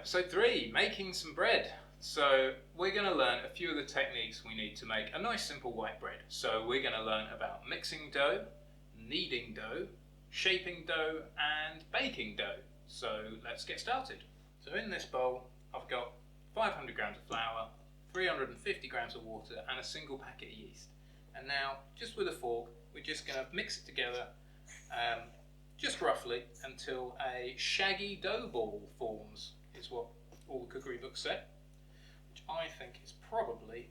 Episode 3, making some bread. So we're going to learn a few of the techniques we need to make a nice simple white bread. So we're going to learn about mixing dough, kneading dough, shaping dough and baking dough. So let's get started. So in this bowl I've got 500 grams of flour, 350 grams of water and a single packet of yeast. And now just with a fork we're just going to mix it together just roughly until a shaggy dough ball forms, is what all the cookery books say, which I think is probably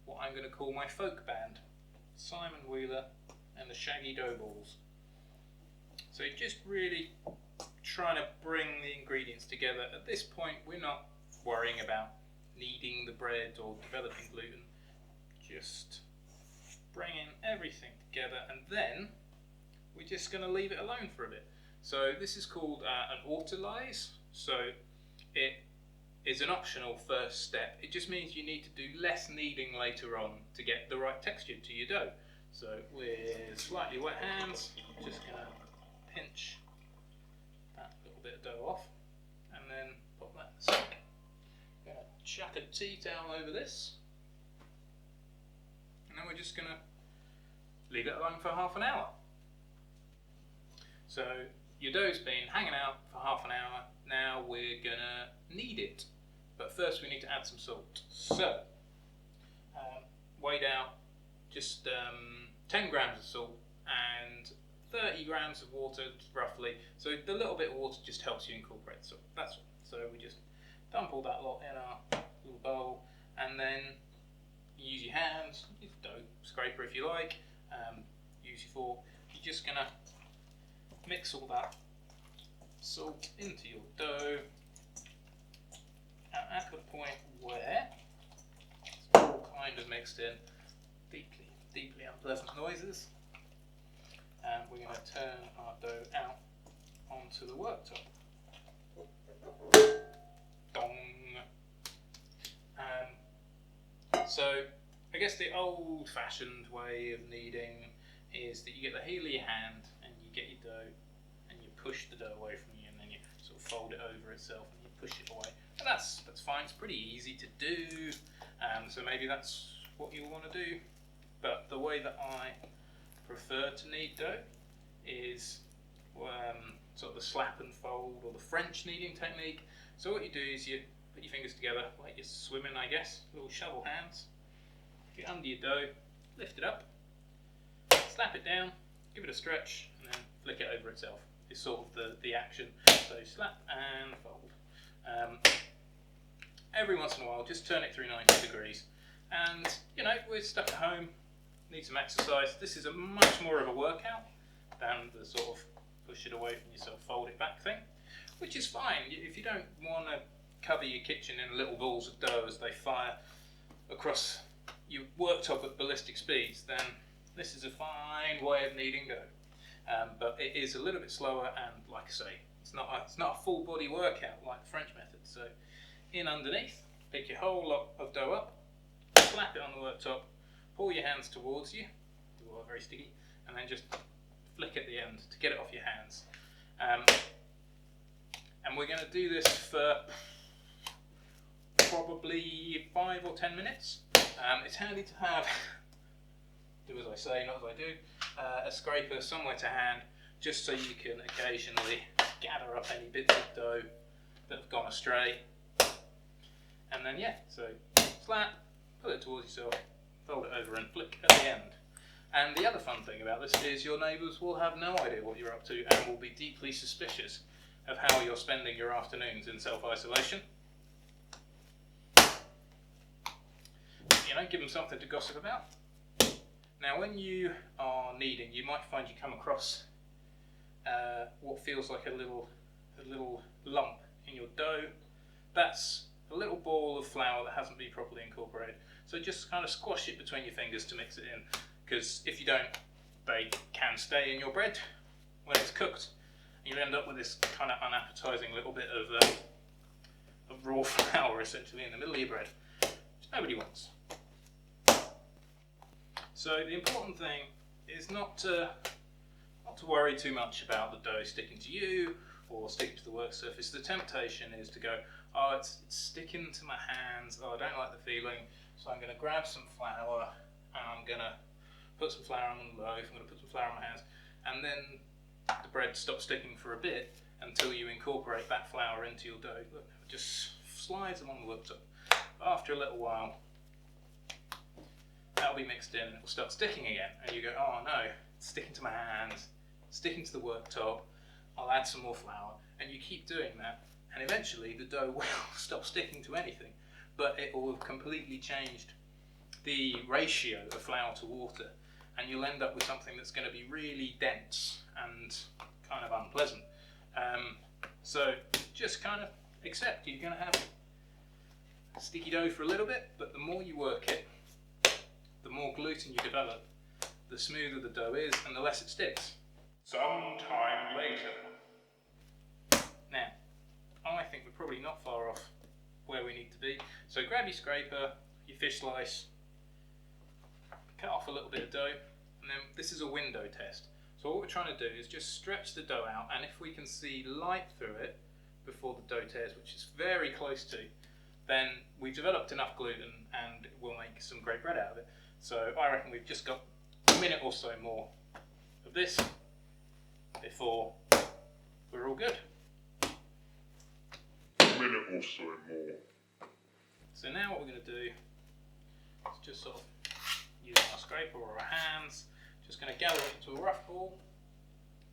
what I'm going to call my folk band, Simon Wheeler and the Shaggy Dough Balls. So just really trying to bring the ingredients together. At this point we're not worrying about kneading the bread or developing gluten, just bringing everything together, and then we're just going to leave it alone for a bit. So this is called an autolyse. So it is an optional first step. It just means you need to do less kneading later on to get the right texture to your dough. So with slightly wet hands, just going to pinch that little bit of dough off and then pop that in the sink. Going to chuck a tea towel over this, and then we're just going to leave it alone for half an hour. So your dough's been hanging out for half an hour. Now we're gonna knead it, but first we need to add some salt. So weighed out just 10 grams of salt and 30 grams of water roughly. So the little bit of water just helps you incorporate the salt. That's all. So we just dump all that lot in our little bowl, and then you use your hands, your dough scraper if you like, use your fork. You're just gonna mix all that salt into your dough, and at the point where it's all kind of mixed in, deeply unpleasant noises, and we're going to turn our dough out onto the worktop. Dong. So I guess the old-fashioned way of kneading is that you get the heel of your hand and you get your dough and you push the dough away from you, and then you sort of fold it over itself and you push it away. And that's fine, it's pretty easy to do, so maybe that's what you'll want to do. But the way that I prefer to knead dough is sort of the slap and fold, or the French kneading technique. So what you do is you put your fingers together like you're swimming, I guess, little shovel hands. Get under your dough, lift it up, slap it down, give it a stretch, and then flick it over itself. It's sort of the action. So slap and fold. Every once in a while, just turn it through 90 degrees. And you know, we're stuck at home, need some exercise. This is a much more of a workout than the sort of push it away from yourself, fold it back thing, which is fine. If you don't want to cover your kitchen in little balls of dough as they fire across your worktop at ballistic speeds, then this is a fine way of kneading dough, but it is a little bit slower, and like I say, it's not a full body workout like the French method. So in underneath, pick your whole lot of dough up, slap it on the worktop, pull your hands towards you, all very sticky, and then just flick at the end to get it off your hands. And we're going to do this for probably 5 or 10 minutes. It's handy to have, do as I say, not as I do, a scraper somewhere to hand, just so you can occasionally gather up any bits of dough that have gone astray. And then yeah, so slap, pull it towards yourself, fold it over and flick at the end. And the other fun thing about this is your neighbours will have no idea what you're up to and will be deeply suspicious of how you're spending your afternoons in self-isolation. You know, give them something to gossip about. Now when you are kneading, you might find you come across what feels like a little lump in your dough. That's a little ball of flour that hasn't been properly incorporated. So just kind of squash it between your fingers to mix it in, because if you don't, they can stay in your bread when it's cooked. You'll end up with this kind of unappetizing little bit of raw flour essentially in the middle of your bread, which nobody wants. So the important thing is not to worry too much about the dough sticking to you or sticking to the work surface. The temptation is to go, oh, it's sticking to my hands, oh, I don't like the feeling, so I'm going to grab some flour and I'm going to put some flour on the loaf, I'm going to put some flour on my hands, and then the bread stops sticking for a bit until you incorporate that flour into your dough. Look, it just slides along the worktop. After a little while, that'll be mixed in and it will start sticking again, and you go, oh no, it's sticking to my hands, sticking to the worktop, I'll add some more flour, and you keep doing that, and eventually the dough will stop sticking to anything, but it will have completely changed the ratio of flour to water, and you'll end up with something that's going to be really dense and kind of unpleasant. So just kind of accept you're going to have sticky dough for a little bit, but the more you work it, the more gluten you develop, the smoother the dough is and the less it sticks. Sometime later. Now, I think we're probably not far off where we need to be. So grab your scraper, your fish slice, cut off a little bit of dough, and then this is a window test. So what we're trying to do is just stretch the dough out, and if we can see light through it before the dough tears, which is very close to, then we've developed enough gluten and we'll make some great bread out of it. So I reckon we've just got a minute or so more of this before we're all good. A minute or so more. So now what we're going to do is just sort of using our scraper or our hands, just going to gather it into a rough ball,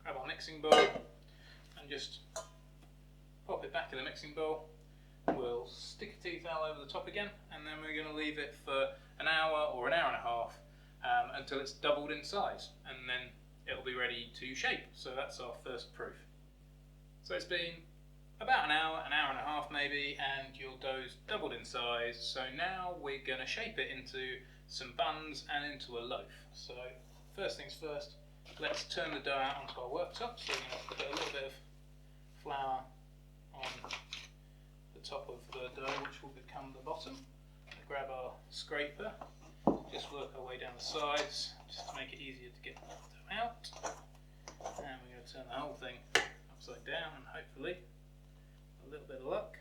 grab our mixing bowl and just pop it back in the mixing bowl. We'll stick a tea towel over the top again, and then we're going to leave it for an hour or an hour and a half until it's doubled in size, and then it'll be ready to shape. So that's our first proof. So it's been about an hour and a half maybe, and your dough's doubled in size. So now we're going to shape it into some buns and into a loaf. So first things first, let's turn the dough out onto our worktop. So we're going to put a little bit of flour on the top of the dough, which will become the bottom. Grab our scraper, just work our way down the sides, just to make it easier to get the dough out. And we're going to turn the whole thing upside down, and hopefully a little bit of luck.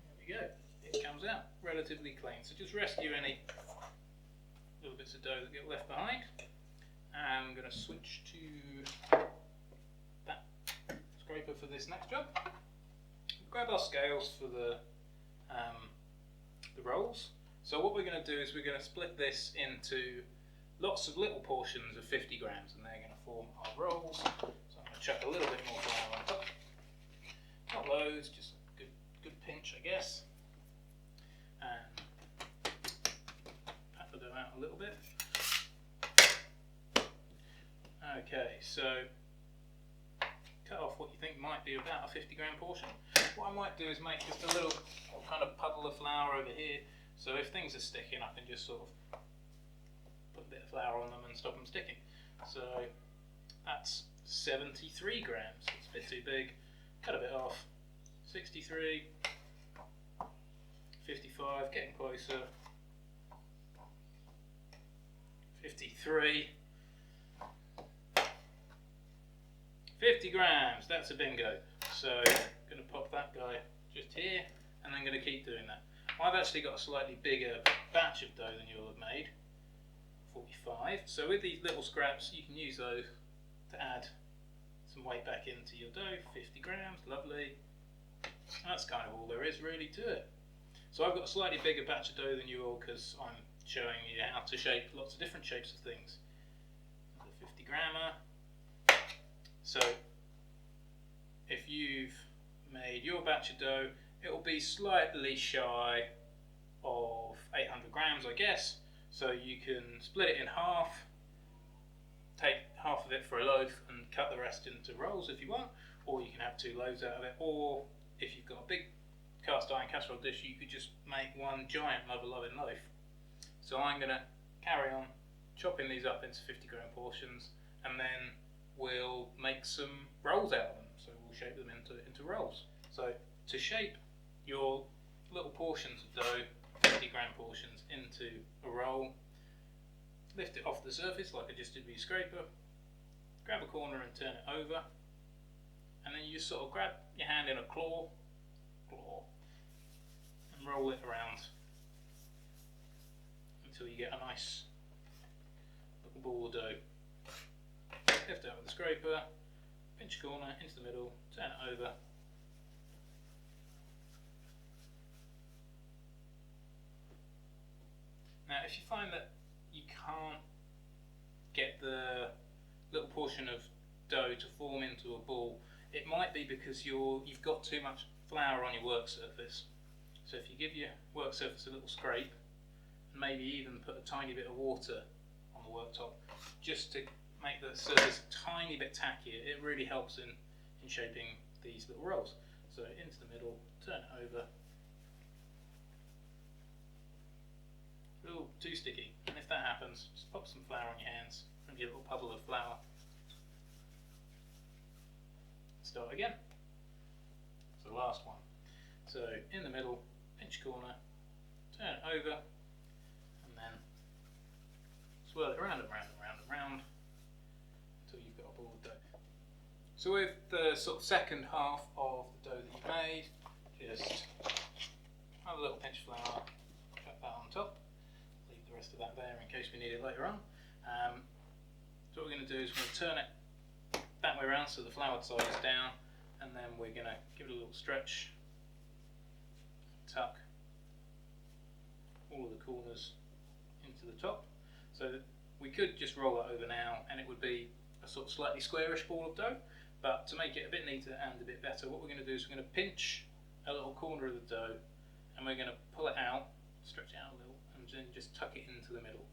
There we go. It comes out relatively clean. So just rescue any little bits of dough that get left behind. And I'm going to switch to that scraper for this next job. Grab our scales for the rolls. So what we're going to do is we're going to split this into lots of little portions of 50 grams, and they're going to form our rolls. So I'm going to chuck a little bit more flour on top. Not loads, just a good pinch, I guess. And pat the dough out a little bit. Okay, so cut off what you think might be about a 50 gram portion. What I might do is make just a little kind of puddle of flour over here, so if things are sticking I can just sort of put a bit of flour on them and stop them sticking. So that's 73 grams, it's a bit too big, cut a bit off. 63, 55, getting closer, 53, 50 grams, that's a bingo. So I'm going to pop that guy just here, and I'm going to keep doing that. I've actually got a slightly bigger batch of dough than you'll have made, 45. So with these little scraps, you can use those to add some weight back into your dough. 50 grams, lovely. And that's kind of all there is really to it. So I've got a slightly bigger batch of dough than you all because I'm showing you how to shape lots of different shapes of things. Another 50 grammer. So if you've made your batch of dough, it will be slightly shy of 800 grams, I guess. So you can split it in half, take half of it for a loaf and cut the rest into rolls if you want, or you can have 2 loaves out of it, or if you've got a big cast iron casserole dish, you could just make one giant mother-loving loaf. So I'm going to carry on chopping these up into 50 gram portions, and then we'll make some rolls out of them. So we'll shape them into rolls. So to shape your little portions of dough, 50 gram portions, into a roll, lift it off the surface like I just did with your scraper, grab a corner and turn it over, and then you just sort of grab your hand in a claw, and roll it around until you get a nice little ball of dough. Lift it out with the scraper, pinch a corner into the middle, turn it over. Now if you find that you can't get the little portion of dough to form into a ball, it might be because you've got too much flour on your work surface. So if you give your work surface a little scrape, and maybe even put a tiny bit of water on the worktop, just to make the surface a tiny bit tackier, it really helps in shaping these little rolls. So into the middle, turn it over. Ooh, too sticky. And if that happens, just pop some flour on your hands from your little puddle of flour. Start again. It's the last one. So in the middle, pinch corner, turn it over, and then swirl it around and round and round and round until you've got a ball of dough. So with the sort of second half of the dough that you've made, just have a little pinch of flour, chuck that on top, leave the rest of that there in case we need it later on. So what we're going to do is we're going to turn it that way around so the floured side is down, and then we're going to give it a little stretch, tuck all of the corners into the top. So we could just roll that over now and it would be a sort of slightly squarish ball of dough, but to make it a bit neater and a bit better, what we're going to do is we're going to pinch a little corner of the dough and we're going to pull it out, stretch it out a little, and then just tuck it into the middle.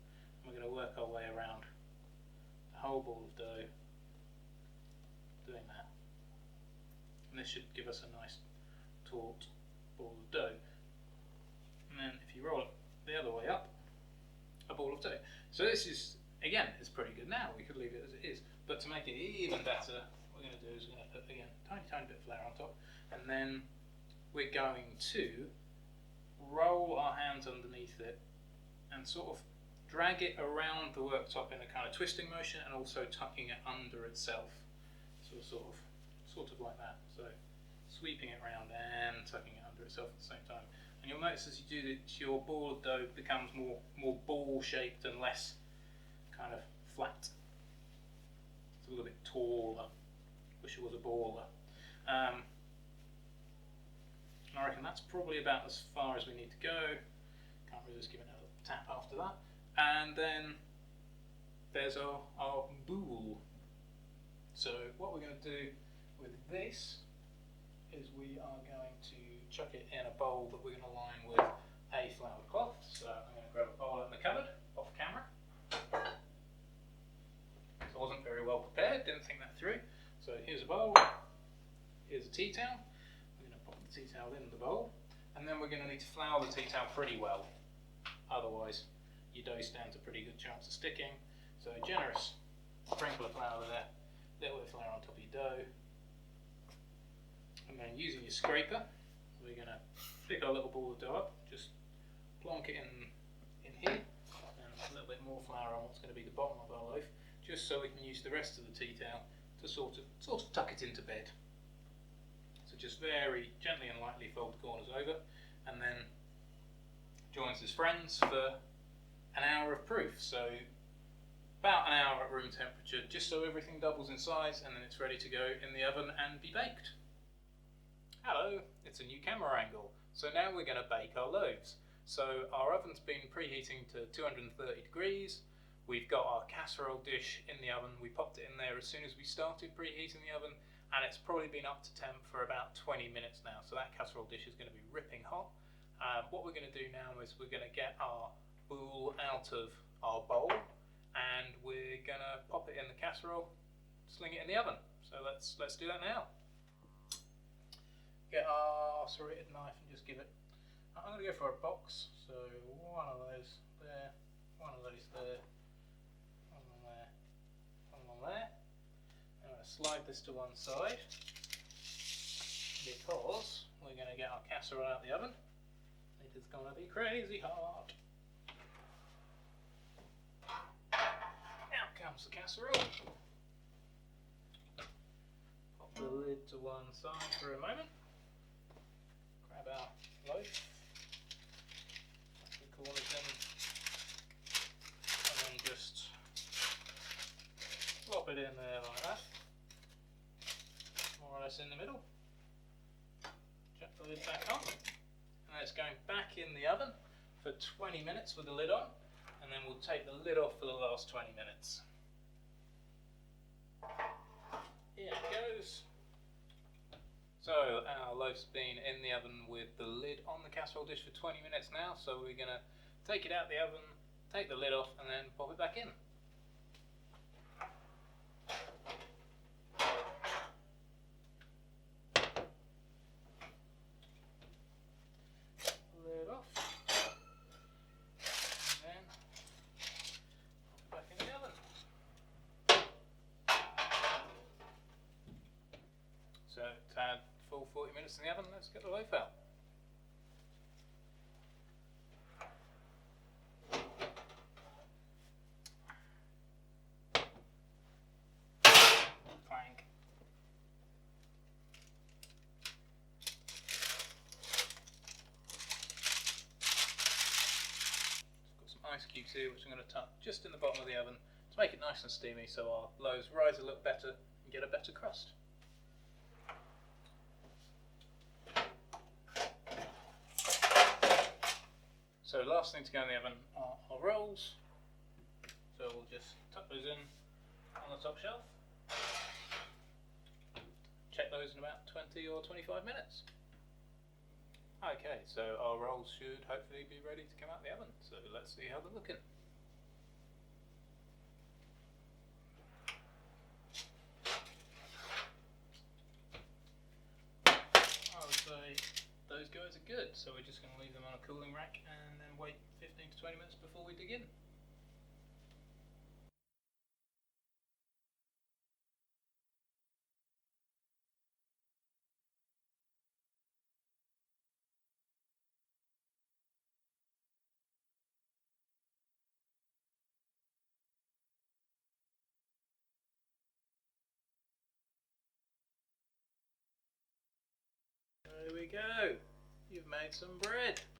And we're going to work our way around the whole ball of dough, doing that. And this should give us a nice taut ball of dough. And then if you roll it the other way up, a ball of dough. So this is, again, it's pretty good now. We could leave it as it is. But to make it even better, what we're going to do is we're going to put, again, tiny bit of flour on top. And then we're going to roll our hands underneath it and sort of drag it around the worktop in a kind of twisting motion and also tucking it under itself. So sort of like that. So sweeping it around and tucking it under itself at the same time. And you'll notice as you do that your ball of dough becomes more ball shaped and less kind of flat. It's a little bit taller. Wish it was a baller. And I reckon that's probably about as far as we need to go. Can't resist giving it a tap after that. And then there's our boule. So what we're going to do with this is we are going to chuck it in a bowl that we're going to line with a floured cloth. So I'm going to grab a bowl out in the cupboard off camera. So I wasn't very well prepared, didn't think that through. So here's a bowl, here's a tea towel. We're going to pop the tea towel in the bowl, and then we're going to need to flour the tea towel pretty well. Otherwise your dough stands a pretty good chance of sticking. So a generous sprinkle of flour there, a little bit of flour on top of your dough. And then using your scraper, we're going to pick our little ball of dough up, just plonk it in here, and a little bit more flour on what's going to be the bottom of our loaf, just so we can use the rest of the tea towel to sort of tuck it into bed. So just very gently and lightly fold the corners over, and then joins his friends for an hour of proof. So about an hour at room temperature, just so everything doubles in size, and then it's ready to go in the oven and be baked. Hello, it's a new camera angle. So now we're going to bake our loaves. So our oven's been preheating to 230 degrees. We've got our casserole dish in the oven. We popped it in there as soon as we started preheating the oven, and it's probably been up to temp for about 20 minutes now. So that casserole dish is going to be ripping hot. What we're going to do now is we're going to get our boule out of our bowl, and we're going to pop it in the casserole, sling it in the oven. So let's do that now. Get our serrated knife and just give it. I'm going to go for a box. So one of those there, one of those there, one on there, one on there. I'm going to slide this to one side because we're going to get our casserole out the oven. It is going to be crazy hot. Out comes the casserole. Pop the lid to one side for a moment. Grab our loaf, tuck the corners in, and then just plop it in there like that, more or less in the middle. Chuck the lid back on, and it's going back in the oven for 20 minutes with the lid on, and then we'll take the lid off for the last 20 minutes. Here it goes. So our loaf's been in the oven with the lid on the casserole dish for 20 minutes now, so we're going to take it out of the oven, take the lid off, and then pop it back in. Lid off, and then pop it back in the oven. So it's had full 40 minutes in the oven, let's get the loaf out. Clank. Got some ice cubes here which I'm going to tuck just in the bottom of the oven to make it nice and steamy so our loaves rise a little better and get a better crust. So last thing to go in the oven are our rolls. So we'll just tuck those in on the top shelf. Check those in about 20 or 25 minutes. Okay, so our rolls should hopefully be ready to come out the oven. So let's see how they're looking. I would say those guys are good, so we're just going to leave them on a cooling rack and then wait 15 to 20 minutes before we dig in. There we go, you've made some bread.